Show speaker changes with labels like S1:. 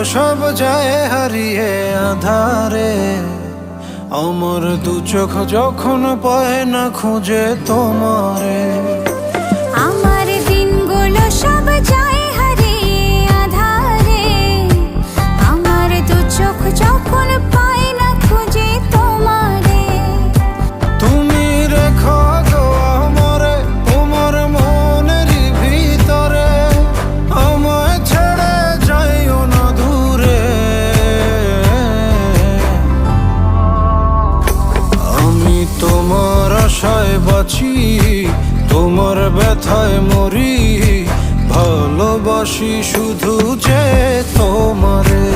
S1: সব যায় হারিয়ে আধারে, আমার দু চোখ যখন পায় না খুঁজে তোমারে।
S2: আমার দিনগুলো সব যায় হারিয়ে আধারে, আমার দু চোখ যখন পায় না খুঁজে তোমারে।
S1: তুমি রেখো গো আমারে তোমার মনেরই ভিতরে, আমায় ছেড়ে যাইও না দূরে। আমি তোমার আশায় বাঁচি, তোমার ব্যথায় মরি, ভালোবাসি শুধু যে তোমারে।